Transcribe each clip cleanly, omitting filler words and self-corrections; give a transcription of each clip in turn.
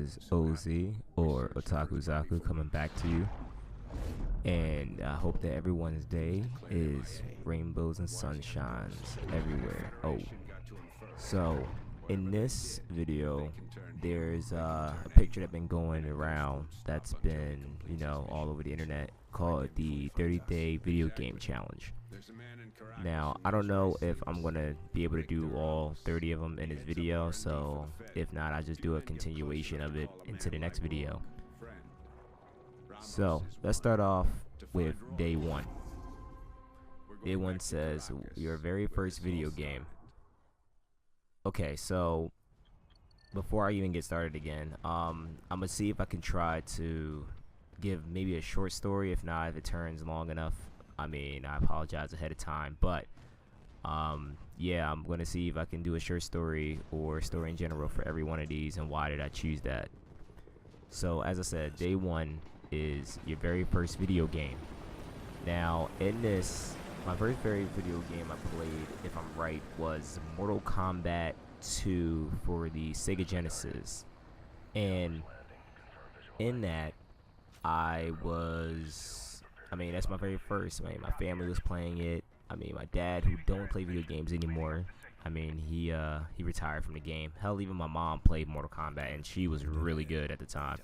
is OZ or Otaku Zaku coming back to you, and I hope that everyone's day is rainbows and sunshines everywhere. So in this video, there's a picture that's been going around that's been, all over the internet called the 30-day video game challenge. Now, I don't know if I'm gonna be able to do all 30 of them in this video, so if not, I'll just do a continuation of it into the next video. So let's start off with day one. Day one says your very first video game. Okay, so before I even get started again, I'm gonna see if I can try to give maybe a short story. If not, if it turns long enough, I apologize ahead of time. But yeah, I'm gonna see if I can do a short story or story in general for every one of these, and why did I choose that. So as I said, day one is your very first video game. Now in this, my first very video game I played, if I'm right, was Mortal Kombat 2 for the Sega Genesis. And in that, that's my very first. My family was playing it. My dad, who don't play video games anymore, he retired from the game. Hell, even my mom played Mortal Kombat, and she was really good at the time.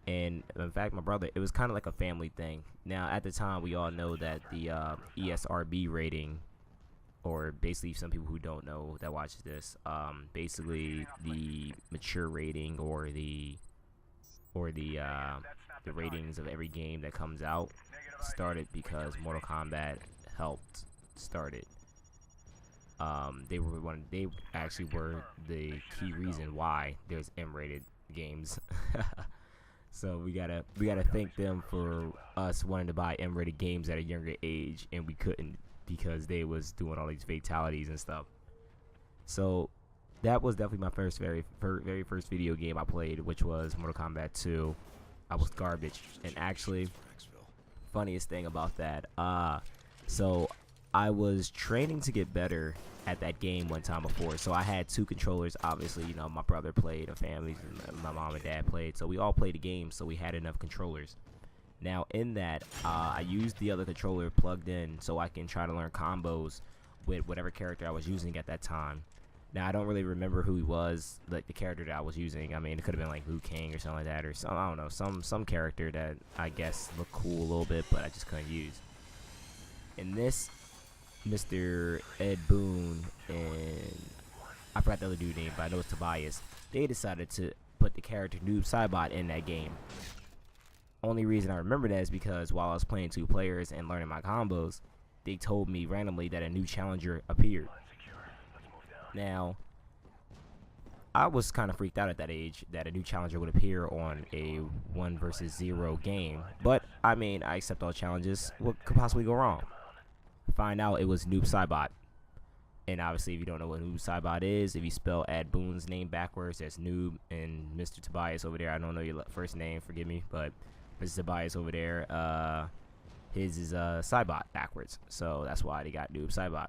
And in fact, my brother, it was kind of like a family thing. Now, at the time, we all know that the ESRB rating, or basically some people who don't know that watch this, basically the mature rating or the ratings of every game that comes out started because Mortal Kombat helped start it. They actually were the key reason why there's M-rated games. So we gotta thank them for us wanting to buy M-rated games at a younger age, and we couldn't because they was doing all these fatalities and stuff. So that was definitely my very first video game I played, which was Mortal Kombat 2. I was garbage, and actually, funniest thing about that, so I was training to get better at that game one time before. So I had two controllers. Obviously, my brother played, a family, my mom and dad played, so we all played the game, so we had enough controllers. Now in that, I used the other controller plugged in so I can try to learn combos with whatever character I was using at that time. Now I don't really remember who he was, like the character that I was using. It could have been like Liu Kang or something like that, or I don't know, some character that I guess looked cool a little bit, but I just couldn't use. In this, Mr. Ed Boon and I forgot the other dude's name, but I know it's Tobias. They decided to put the character Noob Saibot in that game. Only reason I remember that is because while I was playing two players and learning my combos, they told me randomly that a new challenger appeared. Now, I was kind of freaked out at that age that a new challenger would appear on a 1 versus 0 game. But, I accept all challenges. What could possibly go wrong? Find out it was Noob Saibot. And obviously, if you don't know what Noob Saibot is, if you spell Ed Boon's name backwards, there's Noob, and Mr. Tobias over there. I don't know your first name, forgive me, but Mr. Tobias over there, his is Saibot backwards. So that's why they got Noob Saibot.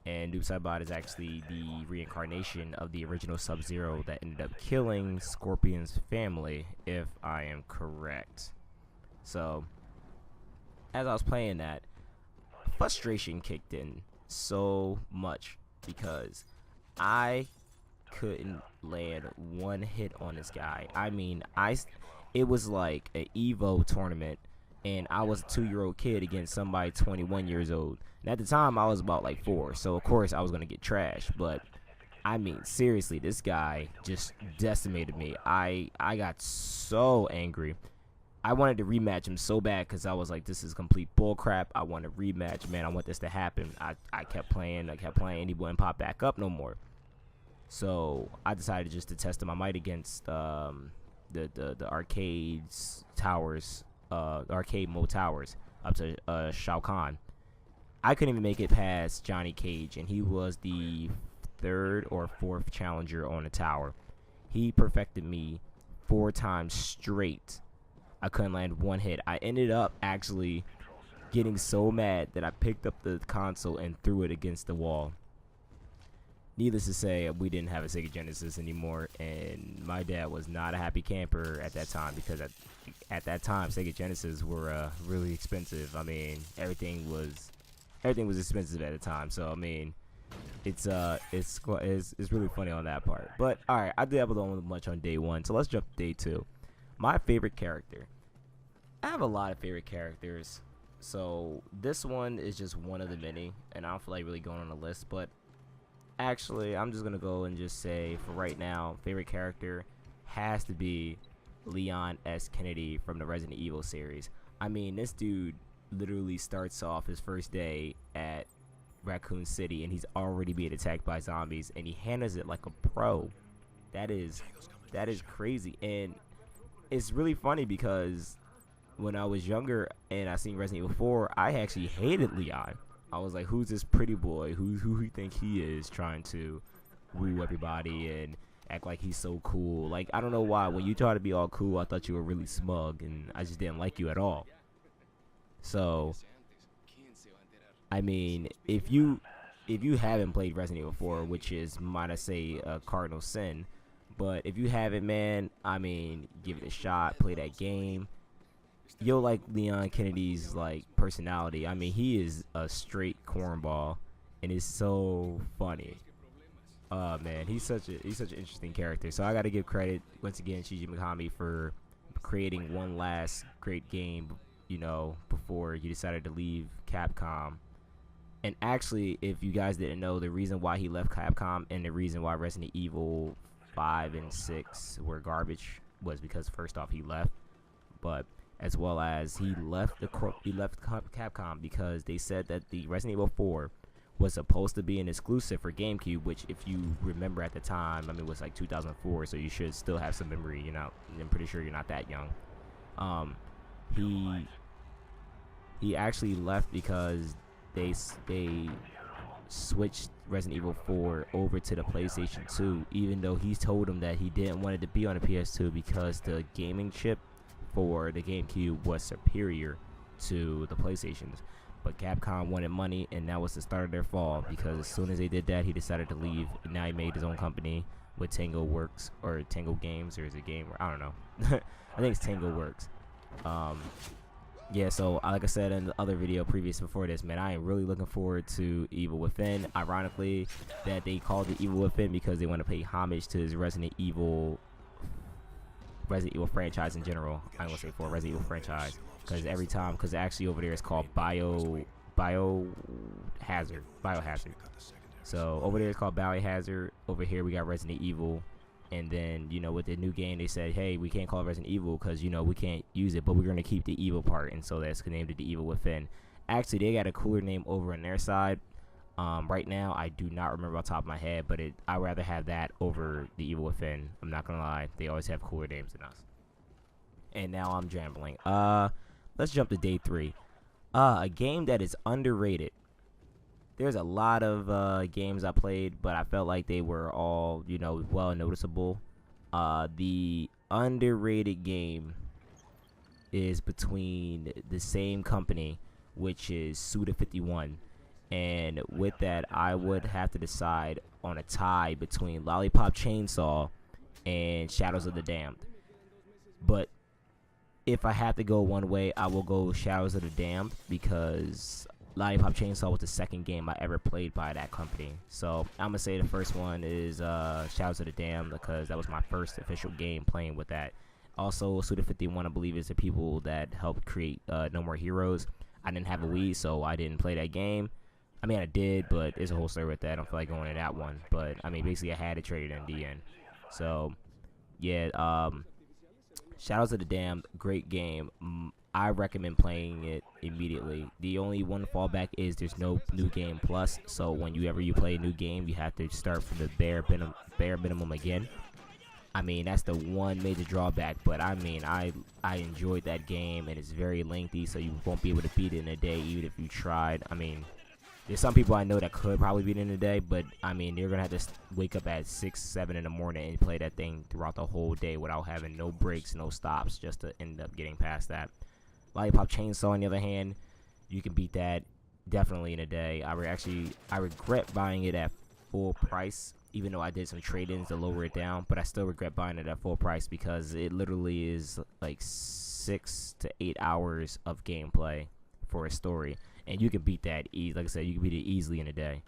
And Noob Saibot is actually the reincarnation of the original Sub-Zero that ended up killing Scorpion's family, if I am correct. So, as I was playing that, frustration kicked in so much because I couldn't land one hit on this guy. It was like an Evo tournament, and I was a 2-year-old kid against somebody 21 years old. And at the time, I was about like 4, so of course I was gonna get trashed. But seriously, this guy just decimated me. I got so angry. I wanted to rematch him so bad because I was like, this is complete bullcrap. I want a rematch, man. I want this to happen. I kept playing, and he wouldn't pop back up no more. So I decided just to test my might against the arcades towers, arcade mode towers up to Shao Kahn. I couldn't even make it past Johnny Cage, and he was the 3rd or 4th challenger on the tower. He perfected me 4 times straight. I couldn't land one hit. I ended up actually getting so mad that I picked up the console and threw it against the wall. needless to say, we didn't have a Sega Genesis anymore, and my dad was not a happy camper at that time because at that time Sega Genesis were really expensive. I mean, everything was expensive at the time. So I mean, it's really funny on that part. But all right, I dabbled on much on day one, so let's jump to day two. My favorite character. I have a lot of favorite characters. So this one is just one of the many, and I don't feel like really going on a list, but actually I'm just gonna go and just say for right now, favorite character has to be Leon S. Kennedy from the Resident Evil series. I mean, this dude literally starts off his first day at Raccoon City and he's already being attacked by zombies, and he handles it like a pro. That is crazy. And it's really funny because when I was younger and I seen Resident Evil 4, I actually hated Leon. I was like, who's this pretty boy? Who he think he is, trying to woo everybody and act like he's so cool? Like, I don't know why. When you try to be all cool, I thought you were really smug, and I just didn't like you at all. So, I mean, if you haven't played Resident Evil 4, which is, might I say, a cardinal sin, but if you haven't, man, I mean, give it a shot, play that game. You'll like Leon Kennedy's like personality. I mean, he is a straight cornball, and it's so funny. Man, he's such an interesting character. So I got to give credit once again, Shinji Mikami, for creating one last great game, you know, before he decided to leave Capcom. And actually, if you guys didn't know, the reason why he left Capcom and the reason why Resident Evil 5 and 6 were garbage was because, first off, he left, but as well as he left Capcom because they said that the Resident Evil 4 was supposed to be an exclusive for GameCube, which, if you remember at the time, I mean, it was like 2004, so you should still have some memory. You know, I'm pretty sure you're not that young. He actually left because they switched Resident Evil 4 over to the PlayStation 2, even though he told him that he didn't want it to be on the PS2 because the gaming chip for the GameCube was superior to the PlayStations. But Capcom wanted money, and that was the start of their fall, because as soon as they did that, he decided to leave, and now he made his own company with Tango Works, or Tango Games, or is it Game? I don't know. I think it's Tango Works. Yeah, so like I said in the other video previous before this, man, I am really looking forward to Evil Within. Ironically, that they called it Evil Within because they want to pay homage to his Resident Evil franchise in general. I'm gonna say for Resident Evil franchise, because actually over there it's called Biohazard. So over there it's called Biohazard. Over here we got Resident Evil, and then, you know, with the new game they said, hey, we can't call it Resident Evil because, you know, we can't use it, but we're gonna keep the evil part, and so that's named it the Evil Within. Actually, they got a cooler name over on their side. Right now, I do not remember off the top of my head, but I'd rather have that over the Evil Within. I'm not gonna lie, they always have cooler names than us. And now I'm rambling. Let's jump to day 3. A game that is underrated. There's a lot of games I played, but I felt like they were all, you know, well noticeable. The underrated game is between the same company, which is Suda51. And with that, I would have to decide on a tie between Lollipop Chainsaw and Shadows of the Damned. But if I have to go one way, I will go Shadows of the Damned, because Lollipop Chainsaw was the second game I ever played by that company. So I'm going to say the first one is Shadows of the Damned, because that was my first official game playing with that. Also, Suda51, I believe, is the people that helped create No More Heroes. I didn't have a Wii, so I didn't play that game. I mean, I did, but there's a whole story with that. I don't feel like going into that one. But, I mean, basically, I had to trade it in the end. So, yeah, Shadows of the Damned, great game. I recommend playing it immediately. The only one fallback is there's no New Game Plus. So, whenever you play a new game, you have to start from the bare minimum again. I mean, that's the one major drawback. But, I mean, I enjoyed that game, and it's very lengthy, so you won't be able to beat it in a day, even if you tried. I mean, there's some people I know that could probably beat it in a day, but, I mean, you're going to have to wake up at 6, 7 in the morning and play that thing throughout the whole day without having no breaks, no stops, just to end up getting past that. Lollipop Chainsaw, on the other hand, you can beat that definitely in a day. I regret buying it at full price, even though I did some trade-ins to lower it down, but I still regret buying it at full price because it literally is like 6 to 8 hours of gameplay for a story, and you can beat that like I said, you can beat it easily in a day.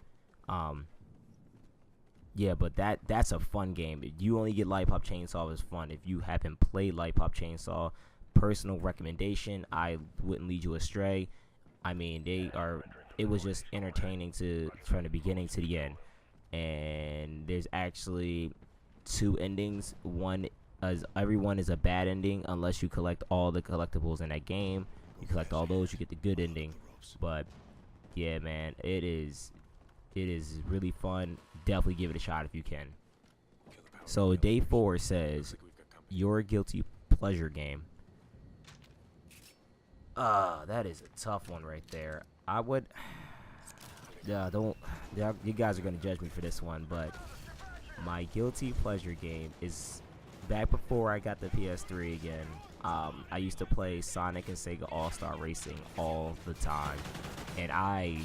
Yeah, but that's a fun game. If you only get Lollipop Chainsaw, it's fun. If you haven't played Lollipop Chainsaw, personal recommendation, I wouldn't lead you astray. I mean, it was just entertaining from the beginning to the end. And there's actually 2 endings. Everyone is a bad ending unless you collect all the collectibles in that game. You collect all those, you get the good ending. But yeah, man, it is really fun. Definitely give it a shot if you can. So day 4 says your guilty pleasure game. That is a tough one right there. I would, you guys are gonna judge me for this one, but my guilty pleasure game is back before I got the PS3 again. I used to play Sonic and Sega All-Star Racing all the time, and I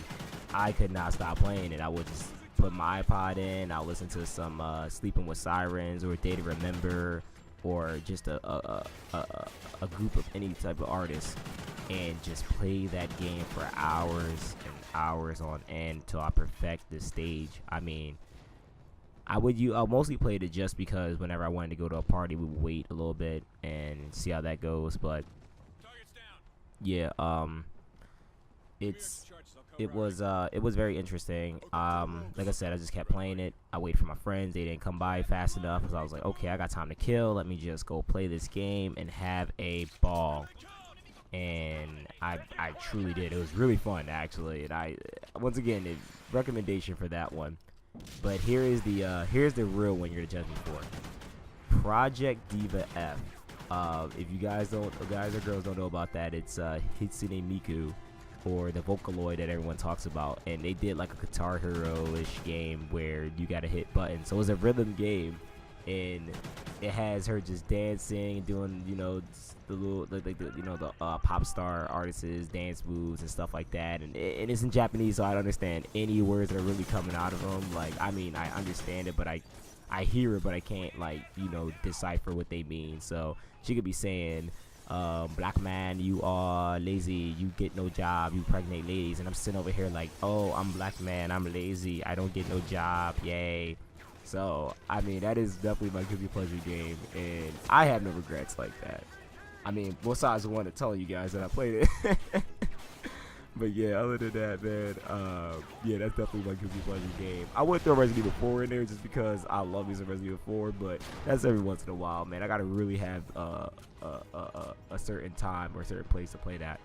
could not stop playing it. I would just put my iPod in, I'll listen to some Sleeping with Sirens or Day to Remember, or just a group of any type of artist, and just play that game for hours and hours on end till I perfect the stage. I mean, I mostly played it just because whenever I wanted to go to a party, we would wait a little bit and see how that goes. But yeah, it was very interesting. Like I said, I just kept playing it. I waited for my friends. They didn't come by fast enough, so I was like, okay, I got time to kill. Let me just go play this game and have a ball. And I truly did. It was really fun, actually. And once again, recommendation for that one. But here's the real one you're gonna judge me for. Project Diva F. If you guys or girls don't know about that, it's Hatsune Miku, or the Vocaloid that everyone talks about, and they did like a Guitar Hero-ish game where you gotta hit buttons. So it's a rhythm game, and it has her just dancing and doing, the little the pop star artists' dance moves and stuff like that, and it's in Japanese, so I don't understand any words that are really coming out of them. Like, I mean, I understand it, but I hear it, but I can't decipher what they mean. So she could be saying, black man, you are lazy, you get no job, you pregnant ladies, and I'm sitting over here like, oh, I'm black man, I'm lazy, I don't get no job, yay. So I mean, that is definitely my guilty pleasure game, and I have no regrets like that. I mean, besides the one to tell you guys that I played it. But yeah, other than that, man, yeah, that's definitely my guilty pleasure game. I would throw Resident Evil 4 in there just because I love me some Resident Evil 4, but that's every once in a while, man. I gotta really have a certain time or a certain place to play that.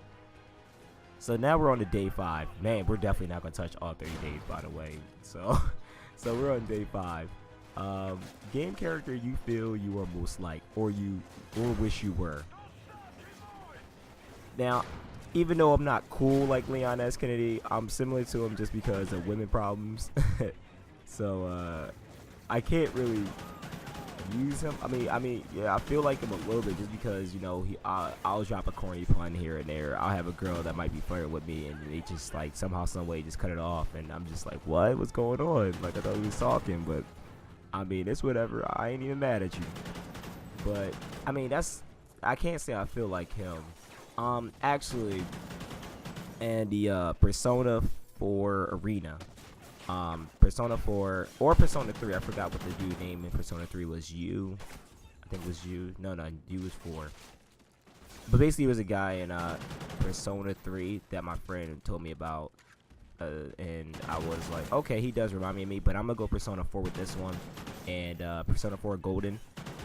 So now we're on to day 5. Man, we're definitely not gonna touch all 30 days, by the way. So we're on day 5. Game character you feel you are most like, or wish you were. Now, even though I'm not cool like Leon S. Kennedy, I'm similar to him just because of women problems. So I can't really use him. I mean, yeah, I feel like him a little bit just because I'll drop a corny pun here and there. I'll have a girl that might be flirting with me, and they just like somehow, some way, just cut it off, and I'm just like, what's going on? Like, I thought we was talking, but I mean, it's whatever. I ain't even mad at you. But I mean, I can't say I feel like him. Actually, and the Persona 4 Arena, Persona 4 or Persona 3, I forgot what the dude name in Persona 3 was. Yu, I think it was Yu. No, Yu was 4. But basically, it was a guy in Persona 3 that my friend told me about, and I was like, okay, he does remind me of me, but I'm gonna go Persona 4 with this one, and Persona 4 Golden,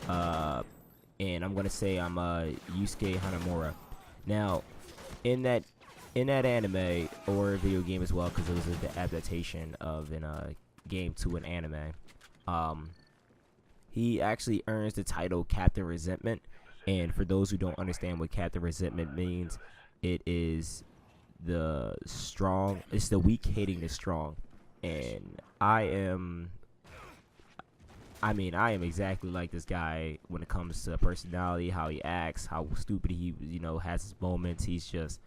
and I'm gonna say I'm Yusuke Hanamura. Now, in that anime or video game as well, because it was the adaptation of a game to an anime, he actually earns the title Captain Resentment. And for those who don't understand what Captain Resentment means, it is the strong, it's the weak hating the strong. And I am exactly like this guy when it comes to personality, how he acts, how stupid he, has his moments. He's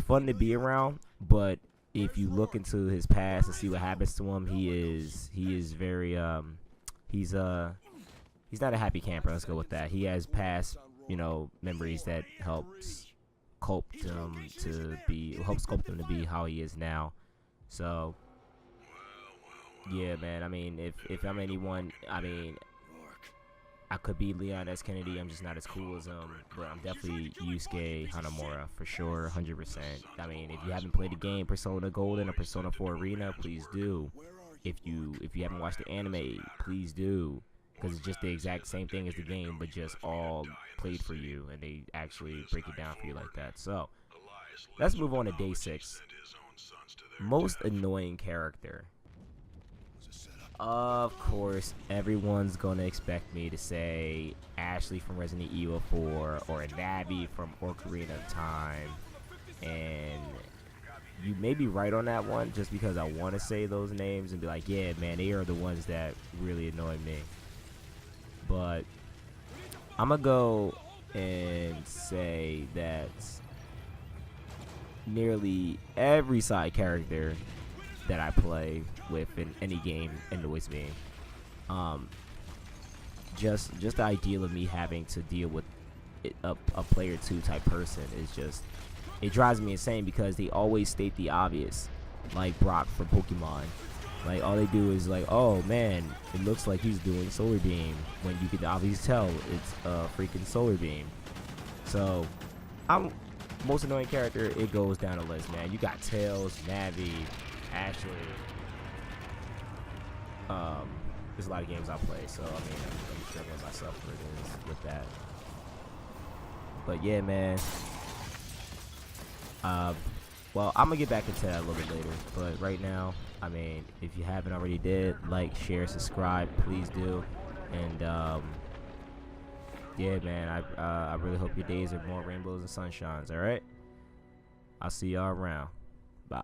fun to be around, but if you look into his past and see what happens to him, he is very he's not a happy camper. Let's go with that. He has past, memories that helps sculpt him to be how he is now. So yeah, man. I mean, if I'm anyone, I mean, I could be Leon S. Kennedy. I'm just not as cool as him, but I'm definitely Yusuke Hanamura for sure, 100%. I mean, if you haven't played the game Persona Golden or Persona 4 Arena, please do. If you haven't watched the anime, please do, because it's just the exact same thing as the game, but just all played for you, and they actually break it down for you like that. So let's move on to day 6. Most annoying character. Of course, everyone's gonna expect me to say Ashley from Resident Evil 4 or Navi from Ocarina of Time, and you may be right on that one just because I want to say those names and be like, yeah, man, they are the ones that really annoy me. But I'm gonna go and say that nearly every side character that I play with in any game annoys me. Just the idea of me having to deal with a player 2 type person is just, it drives me insane because they always state the obvious, like Brock from Pokemon. Like, all they do is like, oh man, it looks like he's doing Solar Beam, when you can obviously tell it's a freaking Solar Beam. So most annoying character, it goes down the list, man. You got Tails, Navi, Ashley. There's a lot of games I play, so I mean, I'm struggling myself with that. But yeah, man. Well, I'm gonna get back into that a little bit later. But right now, I mean, if you haven't already did, like, share, subscribe, please do. And yeah, man, I really hope your days are more rainbows and sunshines. All right. I'll see y'all around. Bye.